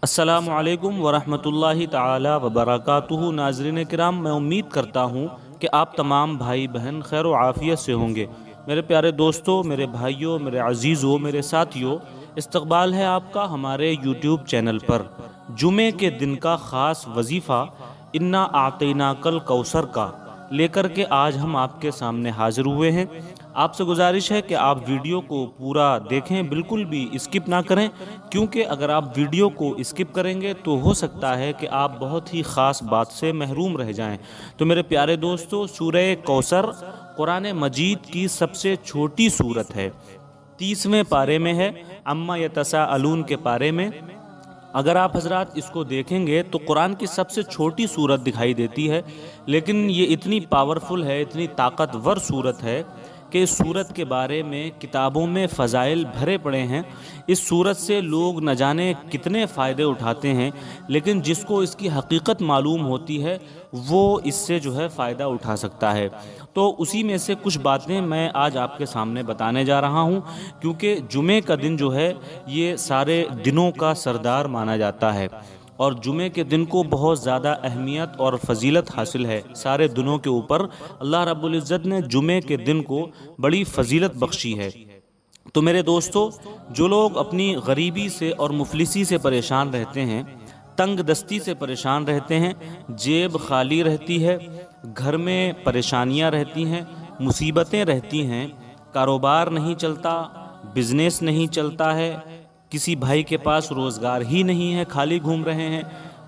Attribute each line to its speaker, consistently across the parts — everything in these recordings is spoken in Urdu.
Speaker 1: السلام علیکم ورحمۃ اللہ تعالی وبرکاتہ۔ ناظرین کرام، میں امید کرتا ہوں کہ آپ تمام بھائی بہن خیر و عافیت سے ہوں گے۔ میرے پیارے دوستو، میرے بھائیوں، میرے عزیزوں، میرے ساتھیوں، استقبال ہے آپ کا ہمارے یوٹیوب چینل پر جمعے کے دن کا خاص وظیفہ انا اعطیناک الکوثر کا لے کر کے آج ہم آپ کے سامنے حاضر ہوئے ہیں۔ آپ سے گزارش ہے کہ آپ ویڈیو کو پورا دیکھیں، بالکل بھی اسکپ نہ کریں، کیونکہ اگر آپ ویڈیو کو اسکپ کریں گے تو ہو سکتا ہے کہ آپ بہت ہی خاص بات سے محروم رہ جائیں۔ تو میرے پیارے دوستو، سورہ کوثر قرآن مجید کی سب سے چھوٹی سورت ہے، 30ویں پارے میں ہے، عما یتساءلون کے پارے میں۔ اگر آپ حضرات اس کو دیکھیں گے تو قرآن کی سب سے چھوٹی سورت دکھائی دیتی ہے، لیکن یہ اتنی پاورفل ہے، اتنی طاقتور سورت ہے کہ اس سورت کے بارے میں کتابوں میں فضائل بھرے پڑے ہیں۔ اس سورت سے لوگ نہ جانے کتنے فائدے اٹھاتے ہیں، لیکن جس کو اس کی حقیقت معلوم ہوتی ہے وہ اس سے جو ہے فائدہ اٹھا سکتا ہے۔ تو اسی میں سے کچھ باتیں میں آج آپ کے سامنے بتانے جا رہا ہوں، کیونکہ جمعے کا دن جو ہے یہ سارے دنوں کا سردار مانا جاتا ہے، اور جمعے کے دن کو بہت زیادہ اہمیت اور فضیلت حاصل ہے سارے دنوں کے اوپر۔ اللہ رب العزت نے جمعے کے دن کو بڑی فضیلت بخشی ہے۔ تو میرے دوستو، جو لوگ اپنی غریبی سے اور مفلسی سے پریشان رہتے ہیں، تنگ دستی سے پریشان رہتے ہیں، جیب خالی رہتی ہے، گھر میں پریشانیاں رہتی ہیں، مصیبتیں رہتی ہیں، کاروبار نہیں چلتا، بزنس نہیں چلتا ہے، کسی بھائی کے پاس روزگار ہی نہیں ہے، خالی گھوم رہے ہیں،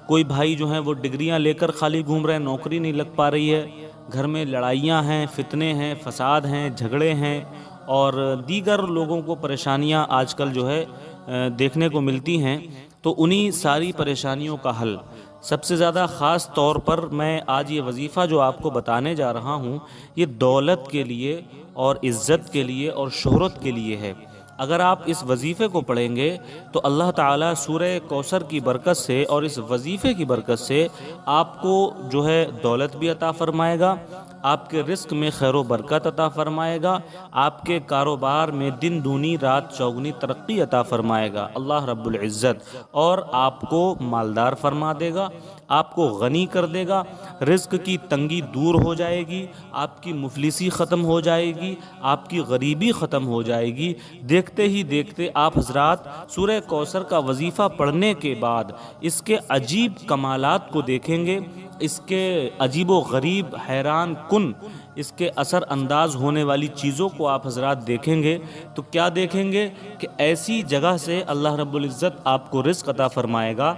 Speaker 1: کوئی بھائی جو ہیں وہ ڈگریاں لے کر خالی گھوم رہے ہیں، نوکری نہیں لگ پا رہی ہے، گھر میں لڑائیاں ہیں، فتنے ہیں، فساد ہیں، جھگڑے ہیں، اور دیگر لوگوں کو پریشانیاں آج کل جو ہے دیکھنے کو ملتی ہیں۔ تو انہی ساری پریشانیوں کا حل سب سے زیادہ خاص طور پر میں آج یہ وظیفہ جو آپ کو بتانے جا رہا ہوں، یہ دولت کے لیے اور عزت کے لیے اور شہرت کے لیے ہے۔ اگر آپ اس وظیفے کو پڑھیں گے تو اللہ تعالیٰ سورہ کوثر کی برکت سے اور اس وظیفے کی برکت سے آپ کو جو ہے دولت بھی عطا فرمائے گا، آپ کے رزق میں خیر و برکت عطا فرمائے گا، آپ کے کاروبار میں دن دونی رات چوگنی ترقی عطا فرمائے گا اللہ رب العزت، اور آپ کو مالدار فرما دے گا، آپ کو غنی کر دے گا، رزق کی تنگی دور ہو جائے گی، آپ کی مفلسی ختم ہو جائے گی، آپ کی غریبی ختم ہو جائے گی۔ دیکھتے ہی دیکھتے آپ حضرات سورہ کوثر کا وظیفہ پڑھنے کے بعد اس کے عجیب کمالات کو دیکھیں گے، اس کے عجیب و غریب حیران کن اس کے اثر انداز ہونے والی چیزوں کو آپ حضرات دیکھیں گے تو کیا دیکھیں گے کہ ایسی جگہ سے اللہ رب العزت آپ کو رزق عطا فرمائے گا،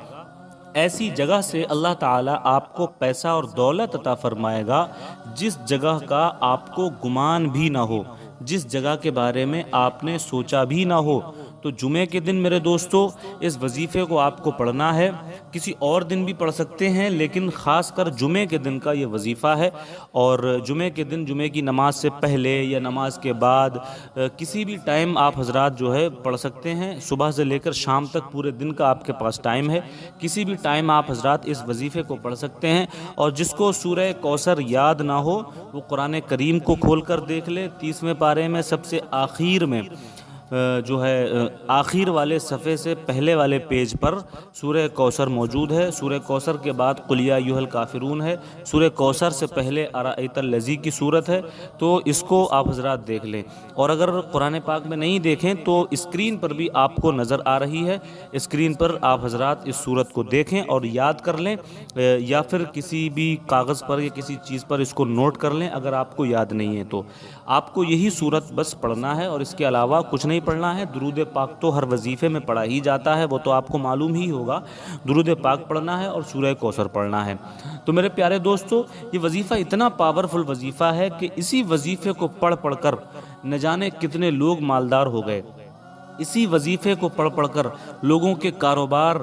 Speaker 1: ایسی جگہ سے اللہ تعالیٰ آپ کو پیسہ اور دولت عطا فرمائے گا جس جگہ کا آپ کو گمان بھی نہ ہو، جس جگہ کے بارے میں آپ نے سوچا بھی نہ ہو۔ تو جمعے کے دن میرے دوستو اس وظیفے کو آپ کو پڑھنا ہے، کسی اور دن بھی پڑھ سکتے ہیں، لیکن خاص کر جمعے کے دن کا یہ وظیفہ ہے۔ اور جمعے کے دن جمعے کی نماز سے پہلے یا نماز کے بعد کسی بھی ٹائم آپ حضرات جو ہے پڑھ سکتے ہیں، صبح سے لے کر شام تک پورے دن کا آپ کے پاس ٹائم ہے، کسی بھی ٹائم آپ حضرات اس وظیفے کو پڑھ سکتے ہیں۔ اور جس کو سورہ کوثر یاد نہ ہو وہ قرآن کریم کو کھول کر دیکھ لے، 30ویں پارے میں سب سے آخر میں جو ہے آخر والے صفحے سے پہلے والے پیج پر سورہ کوثر موجود ہے۔ سورہ کوثر کے بعد قل یا ایھا الکافرون ہے، سورہ کوثر سے پہلے ارأیت الذی کی صورت ہے، تو اس کو آپ حضرات دیکھ لیں۔ اور اگر قرآن پاک میں نہیں دیکھیں تو اسکرین پر بھی آپ کو نظر آ رہی ہے، اسکرین پر آپ حضرات اس صورت کو دیکھیں اور یاد کر لیں، یا پھر کسی بھی کاغذ پر یا کسی چیز پر اس کو نوٹ کر لیں اگر آپ کو یاد نہیں ہے تو۔ آپ کو یہی صورت بس پڑھنا ہے اور اس کے علاوہ کچھ نہیں پڑھنا ہے۔ درود پاک تو ہر وظیفے میں پڑھا ہی جاتا ہے، وہ تو آپ کو معلوم ہی ہوگا، درود پاک پڑھنا ہے اور سورہ کوثر پڑھنا ہے۔ تو میرے پیارے دوستو، یہ وظیفہ اتنا پاورفل وظیفہ ہے کہ اسی وظیفے کو پڑھ پڑھ کر نہ جانے کتنے لوگ مالدار ہو گئے، اسی وظیفے کو پڑھ پڑھ کر لوگوں کے کاروبار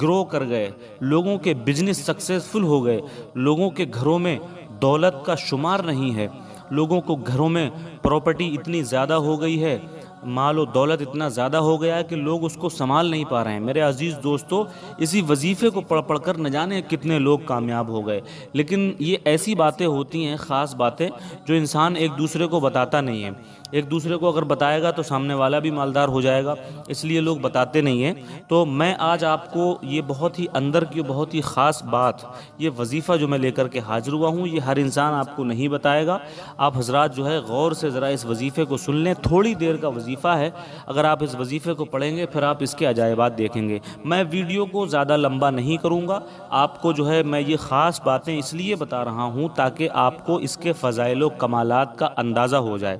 Speaker 1: گرو کر گئے، لوگوں کے بزنس سکسیسفل ہو گئے، لوگوں کے گھروں میں دولت کا شمار نہیں ہے، لوگوں کو گھروں میں پراپرٹی اتنی زیادہ ہو گئی ہے، مال و دولت اتنا زیادہ ہو گیا ہے کہ لوگ اس کو سنبھال نہیں پا رہے ہیں۔ میرے عزیز دوستو، اسی وظیفے کو پڑھ پڑھ کر نہ جانے کتنے لوگ کامیاب ہو گئے، لیکن یہ ایسی باتیں ہوتی ہیں، خاص باتیں جو انسان ایک دوسرے کو بتاتا نہیں ہے۔ ایک دوسرے کو اگر بتائے گا تو سامنے والا بھی مالدار ہو جائے گا، اس لیے لوگ بتاتے نہیں ہیں۔ تو میں آج آپ کو یہ بہت ہی اندر کی بہت ہی خاص بات، یہ وظیفہ جو میں لے کر کے حاضر ہوا ہوں، یہ ہر انسان آپ کو نہیں بتائے گا۔ آپ حضرات جو ہے غور سے ذرا اس وظیفے کو سن لیں، تھوڑی دیر کا وظیفہ ہے، اگر آپ اس وظیفے کو پڑھیں گے پھر آپ اس کے عجائبات دیکھیں گے۔ میں ویڈیو کو زیادہ لمبا نہیں کروں گا، آپ کو جو ہے میں یہ خاص باتیں اس لیے بتا رہا ہوں تاکہ آپ کو اس کے فضائل و کمالات کا اندازہ ہو جائے،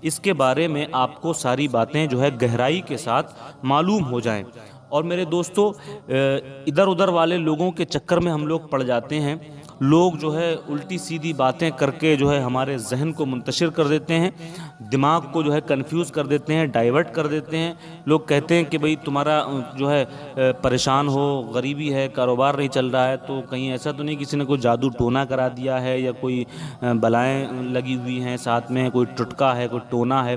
Speaker 1: اس کے بارے میں آپ کو ساری باتیں جو ہے گہرائی کے ساتھ معلوم ہو جائیں۔ اور میرے دوستو، ادھر ادھر والے لوگوں کے چکر میں ہم لوگ پڑ جاتے ہیں، لوگ جو ہے الٹی سیدھی باتیں کر کے جو ہے ہمارے ذہن کو منتشر کر دیتے ہیں، دماغ کو جو ہے کنفیوز کر دیتے ہیں، ڈائیورٹ کر دیتے ہیں۔ لوگ کہتے ہیں کہ بھئی تمہارا جو ہے پریشان ہو، غریبی ہے، کاروبار نہیں چل رہا ہے، تو کہیں ایسا تو نہیں کسی نے کوئی جادو ٹونا کرا دیا ہے یا کوئی بلائیں لگی ہوئی ہیں ساتھ میں، کوئی ٹٹکا ہے، کوئی ٹونا ہے۔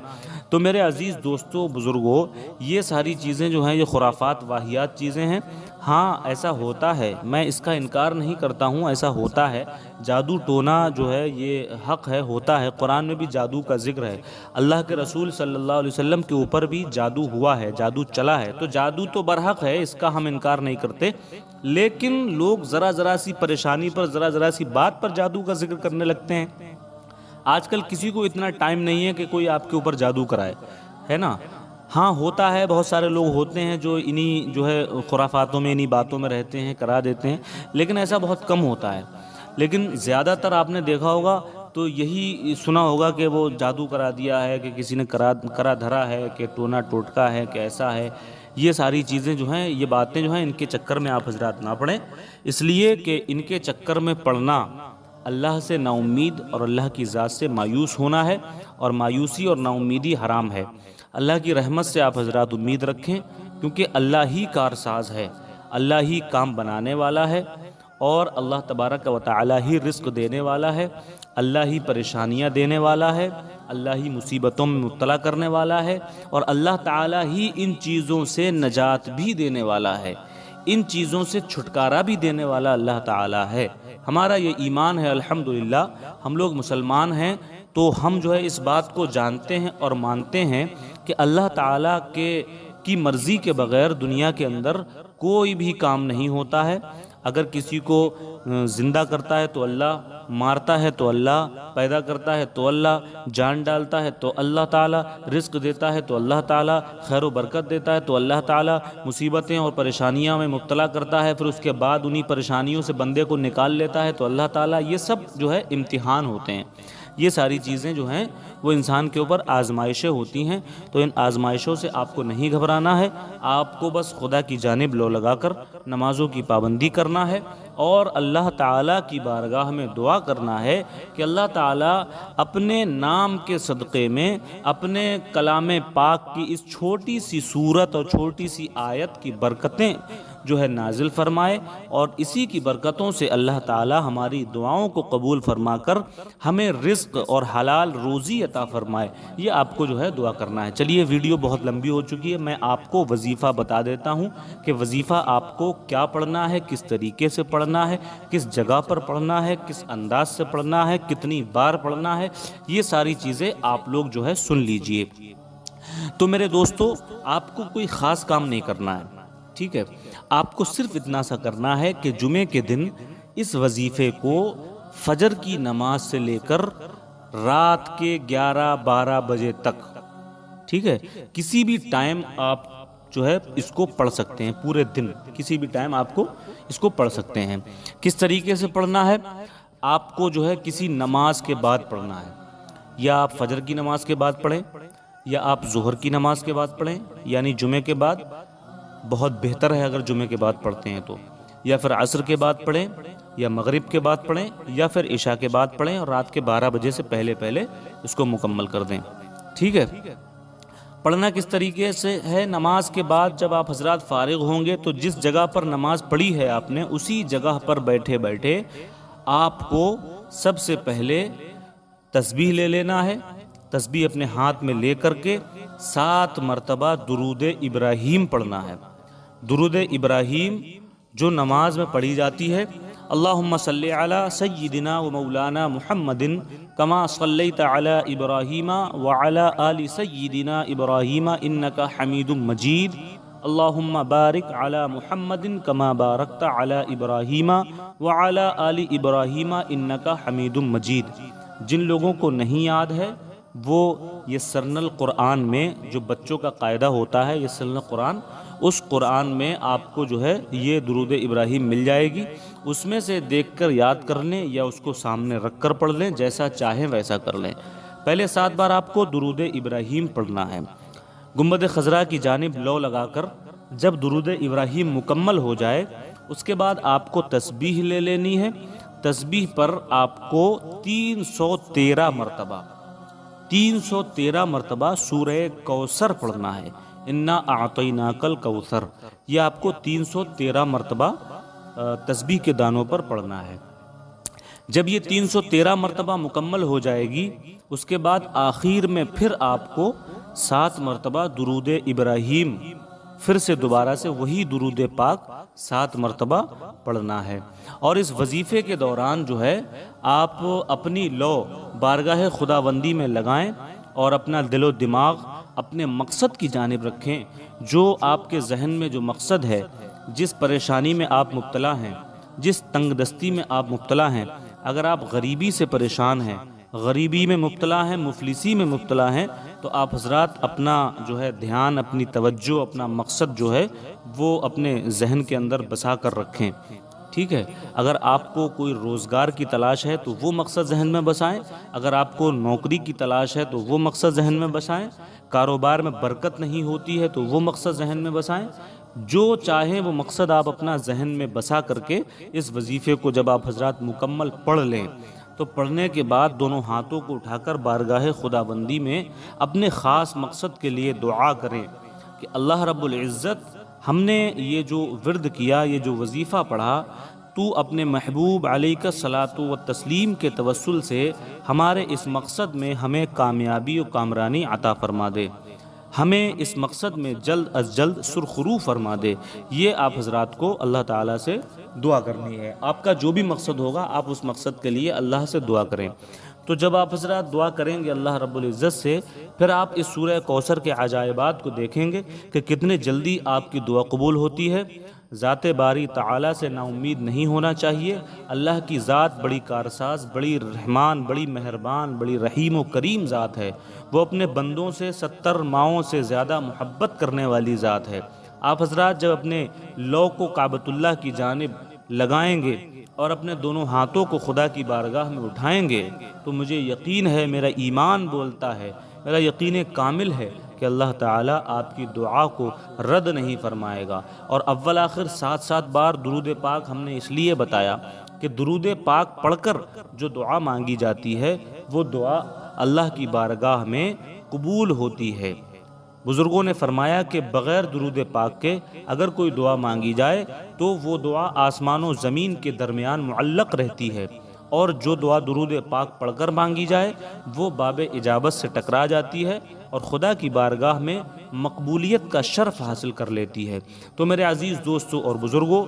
Speaker 1: تو میرے عزیز دوستو، بزرگوں، یہ ساری چیزیں جو ہیں یہ خرافات واہیات چیزیں ہیں۔ ہاں ایسا ہوتا ہے، میں اس کا انکار نہیں کرتا ہوں، ایسا ہوتا ہے، جادو ٹونا جو ہے یہ حق ہے، ہوتا ہے، قرآن میں بھی جادو کا ذکر ہے، اللہ کے رسول صلی اللہ علیہ وسلم کے اوپر بھی جادو ہوا ہے، جادو چلا ہے، تو جادو تو برحق ہے، اس کا ہم انکار نہیں کرتے، لیکن لوگ ذرا ذرا سی پریشانی پر، ذرا ذرا سی بات پر جادو کا ذکر کرنے لگتے ہیں۔ آج کل کسی کو اتنا ٹائم نہیں ہے کہ کوئی آپ کے اوپر جادو کرائے، ہے نا؟ ہاں ہوتا ہے، بہت سارے لوگ ہوتے ہیں جو انہی جو ہے خرافاتوں میں، انہی باتوں میں رہتے ہیں، کرا دیتے ہیں، لیکن ایسا بہت کم ہوتا ہے۔ لیکن زیادہ تر آپ نے دیکھا ہوگا تو یہی سنا ہوگا کہ وہ جادو کرا دیا ہے، کہ کسی نے کرا دھرا ہے، کہ ٹونا ٹوٹکا ہے، کہ ایسا ہے۔ یہ ساری چیزیں جو ہیں، یہ باتیں جو ہیں، ان کے چکر میں آپ حضرات نہ پڑیں، اس لیے کہ ان کے چکر میں پڑنا اللہ سے نا امید اور اللہ کی ذات سے مایوس ہونا ہے، اور مایوسی اور نا امیدی حرام ہے۔ اللہ کی رحمت سے آپ حضرات امید رکھیں، کیونکہ اللہ ہی کارساز ہے، اللہ ہی کام بنانے والا ہے، اور اللہ تبارک و تعالی ہی رزق دینے والا ہے، اللہ ہی پریشانیاں دینے والا ہے، اللہ ہی مصیبتوں میں مبتلا کرنے والا ہے، اور اللہ تعالی ہی ان چیزوں سے نجات بھی دینے والا ہے، ان چیزوں سے چھٹکارا بھی دینے والا اللہ تعالی ہے۔ ہمارا یہ ایمان ہے، الحمدللہ ہم لوگ مسلمان ہیں، تو ہم جو ہے اس بات کو جانتے ہیں اور مانتے ہیں کہ اللہ تعالیٰ کی مرضی کے بغیر دنیا کے اندر کوئی بھی کام نہیں ہوتا ہے۔ اگر کسی کو زندہ کرتا ہے تو اللہ، مارتا ہے تو اللہ، پیدا کرتا ہے تو اللہ، جان ڈالتا ہے تو اللہ تعالیٰ، رزق دیتا ہے تو اللہ تعالیٰ، خیر و برکت دیتا ہے تو اللہ تعالیٰ، مصیبتیں اور پریشانیاں میں مبتلا کرتا ہے، پھر اس کے بعد انہی پریشانیوں سے بندے کو نکال لیتا ہے تو اللہ تعالیٰ۔ یہ سب جو ہے امتحان ہوتے ہیں، یہ ساری چیزیں جو ہیں وہ انسان کے اوپر آزمائشیں ہوتی ہیں، تو ان آزمائشوں سے آپ کو نہیں گھبرانا ہے، آپ کو بس خدا کی جانب لو لگا کر نمازوں کی پابندی کرنا ہے، اور اللہ تعالیٰ کی بارگاہ میں دعا کرنا ہے کہ اللہ تعالیٰ اپنے نام کے صدقے میں، اپنے کلام پاک کی اس چھوٹی سی صورت اور چھوٹی سی آیت کی برکتیں جو ہے نازل فرمائے، اور اسی کی برکتوں سے اللہ تعالی ہماری دعاؤں کو قبول فرما کر ہمیں رزق اور حلال روزی عطا فرمائے۔ یہ آپ کو جو ہے دعا کرنا ہے۔ چلیے ویڈیو بہت لمبی ہو چکی ہے، میں آپ کو وظیفہ بتا دیتا ہوں کہ وظیفہ آپ کو کیا پڑھنا ہے، کس طریقے سے پڑھنا ہے، کس جگہ پر پڑھنا ہے، کس انداز سے پڑھنا ہے، کتنی بار پڑھنا ہے، یہ ساری چیزیں آپ لوگ جو ہے سن لیجئے۔ تو میرے دوستو، آپ کو کوئی خاص کام نہیں کرنا ہے، ٹھیک ہے؟ آپ کو صرف اتنا سا کرنا ہے کہ جمعے کے دن اس وظیفے کو فجر کی نماز سے لے کر رات کے 11-12 بجے تک، ٹھیک ہے، کسی بھی ٹائم آپ جو ہے اس کو پڑھ سکتے ہیں، پورے دن کسی بھی ٹائم آپ کو اس کو پڑھ سکتے ہیں۔ کس طریقے سے پڑھنا ہے؟ آپ کو جو ہے کسی نماز کے بعد پڑھنا ہے، یا آپ فجر کی نماز کے بعد پڑھیں، یا آپ ظہر کی نماز کے بعد پڑھیں، یعنی جمعے کے بعد، بہت بہتر ہے اگر جمعے کے بعد پڑھتے ہیں تو، یا پھر عصر کے بعد پڑھیں، یا مغرب کے بعد پڑھیں، یا پھر عشاء کے بعد پڑھیں، اور رات کے 12 بجے سے پہلے اس کو مکمل کر دیں، ٹھیک ہے؟ پڑھنا کس طریقے سے ہے؟ نماز کے بعد جب آپ حضرات فارغ ہوں گے تو جس جگہ پر نماز پڑھی ہے آپ نے، اسی جگہ پر بیٹھے بیٹھے آپ کو سب سے پہلے تسبیح لے لینا ہے، تسبیح اپنے ہاتھ میں لے کر کے 7 مرتبہ درود ابراہیم پڑھنا ہے۔ درود ابراہیم جو نماز میں پڑھی جاتی ہے، اللہم صلی علی سیدنا و مولانا محمد کما صلیت علی ابراہیم وعلی آل سیدنا ابراہیم انکا حمید مجید اللہم بارک علی محمد کما بارکت علی ابراہیم وعلی آل ابراہیم انکا حمید مجید۔ جن لوگوں کو نہیں یاد ہے وہ یہ سرنل قرآن میں جو بچوں کا قاعدہ ہوتا ہے، یہ سرنل قرآن، اس قرآن میں آپ کو جو ہے یہ درود ابراہیم مل جائے گی، اس میں سے دیکھ کر یاد کر لیں یا اس کو سامنے رکھ کر پڑھ لیں، جیسا چاہیں ویسا کر لیں۔ پہلے 7 بار آپ کو درود ابراہیم پڑھنا ہے، گنبد خضرا کی جانب لو لگا کر۔ جب درود ابراہیم مکمل ہو جائے اس کے بعد آپ کو تسبیح لے لینی ہے۔ تسبیح پر آپ کو 313 مرتبہ سورہ کوثر پڑھنا ہے، انا اعطیناک الکوثر، یہ آپ کو 313 مرتبہ تسبیح کے دانوں پر پڑھنا ہے۔ جب یہ 313 مرتبہ مکمل ہو جائے گی اس کے بعد آخر میں پھر آپ کو 7 مرتبہ درود ابراہیم، پھر سے دوبارہ سے وہی درود پاک 7 مرتبہ پڑھنا ہے۔ اور اس وظیفے کے دوران جو ہے آپ اپنی لو بارگاہ خداوندی میں لگائیں اور اپنا دل و دماغ اپنے مقصد کی جانب رکھیں۔ جو آپ کے ذہن میں جو مقصد ہے، جس پریشانی میں آپ مبتلا ہیں، جس تنگ دستی میں آپ مبتلا ہیں، اگر آپ غریبی سے پریشان ہیں، غریبی میں مبتلا ہیں، مفلسی میں مبتلا ہیں، تو آپ حضرات اپنا جو ہے دھیان، اپنی توجہ، اپنا مقصد جو ہے وہ اپنے ذہن کے اندر بسا کر رکھیں، ٹھیک ہے۔ اگر آپ کو کوئی روزگار کی تلاش ہے تو وہ مقصد ذہن میں بسائیں، اگر آپ کو نوکری کی تلاش ہے تو وہ مقصد ذہن میں بسائیں، کاروبار میں برکت نہیں ہوتی ہے تو وہ مقصد ذہن میں بسائیں، جو چاہیں وہ مقصد آپ اپنا ذہن میں بسا کر کے اس وظیفے کو جب آپ حضرات مکمل پڑھ لیں تو پڑھنے کے بعد دونوں ہاتھوں کو اٹھا کر بارگاہ خداوندی میں اپنے خاص مقصد کے لیے دعا کریں کہ اللہ رب العزت، ہم نے یہ جو ورد کیا، یہ جو وظیفہ پڑھا، تو اپنے محبوب علیہ الصلاۃ والتسلیم کے توسل سے ہمارے اس مقصد میں ہمیں کامیابی و کامرانی عطا فرما دے، ہمیں اس مقصد میں جلد از جلد سرخرو فرما دے۔ یہ آپ حضرات کو اللہ تعالیٰ سے دعا کرنی ہے۔ آپ کا جو بھی مقصد ہوگا آپ اس مقصد کے لیے اللہ سے دعا کریں۔ تو جب آپ حضرات دعا کریں گے اللہ رب العزت سے، پھر آپ اس سورہ کوثر کے عجائبات کو دیکھیں گے کہ کتنے جلدی آپ کی دعا قبول ہوتی ہے۔ ذات باری تعالیٰ سے نا امید نہیں ہونا چاہیے۔ اللہ کی ذات بڑی کارساز، بڑی رحمان، بڑی مہربان، بڑی رحیم و کریم ذات ہے۔ وہ اپنے بندوں سے 70 ماؤں سے زیادہ محبت کرنے والی ذات ہے۔ آپ حضرات جب اپنے لو کو کعبۃ اللہ کی جانب لگائیں گے اور اپنے دونوں ہاتھوں کو خدا کی بارگاہ میں اٹھائیں گے تو مجھے یقین ہے، میرا ایمان بولتا ہے، میرا یقین کامل ہے کہ اللہ تعالیٰ آپ کی دعا کو رد نہیں فرمائے گا۔ اور اول آخر 7 بار درود پاک ہم نے اس لیے بتایا کہ درود پاک پڑھ کر جو دعا مانگی جاتی ہے وہ دعا اللہ کی بارگاہ میں قبول ہوتی ہے۔ بزرگوں نے فرمایا کہ بغیر درود پاک کے اگر کوئی دعا مانگی جائے تو وہ دعا آسمان و زمین کے درمیان معلق رہتی ہے، اور جو دعا درود پاک پڑھ کر مانگی جائے وہ باب اجابت سے ٹکرا جاتی ہے اور خدا کی بارگاہ میں مقبولیت کا شرف حاصل کر لیتی ہے۔ تو میرے عزیز دوستو اور بزرگوں،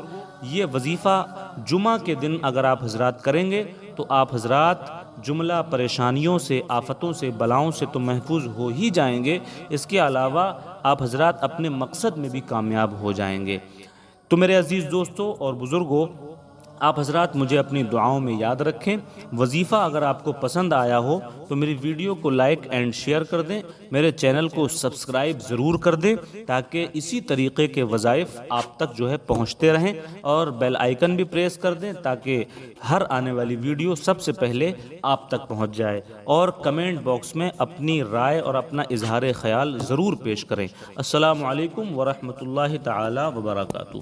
Speaker 1: یہ وظیفہ جمعہ کے دن اگر آپ حضرات کریں گے تو آپ حضرات جملہ پریشانیوں سے، آفتوں سے، بلاؤں سے تو محفوظ ہو ہی جائیں گے، اس کے علاوہ آپ حضرات اپنے مقصد میں بھی کامیاب ہو جائیں گے۔ تو میرے عزیز دوستو اور بزرگوں، آپ حضرات مجھے اپنی دعاؤں میں یاد رکھیں۔ وظیفہ اگر آپ کو پسند آیا ہو تو میری ویڈیو کو لائک اینڈ شیئر کر دیں، میرے چینل کو سبسکرائب ضرور کر دیں تاکہ اسی طریقے کے وظائف آپ تک جو ہے پہنچتے رہیں، اور بیل آئیکن بھی پریس کر دیں تاکہ ہر آنے والی ویڈیو سب سے پہلے آپ تک پہنچ جائے، اور کمنٹ باکس میں اپنی رائے اور اپنا اظہار خیال ضرور پیش کریں۔ السلام علیکم ورحمۃ اللہ تعالی وبرکاتہ۔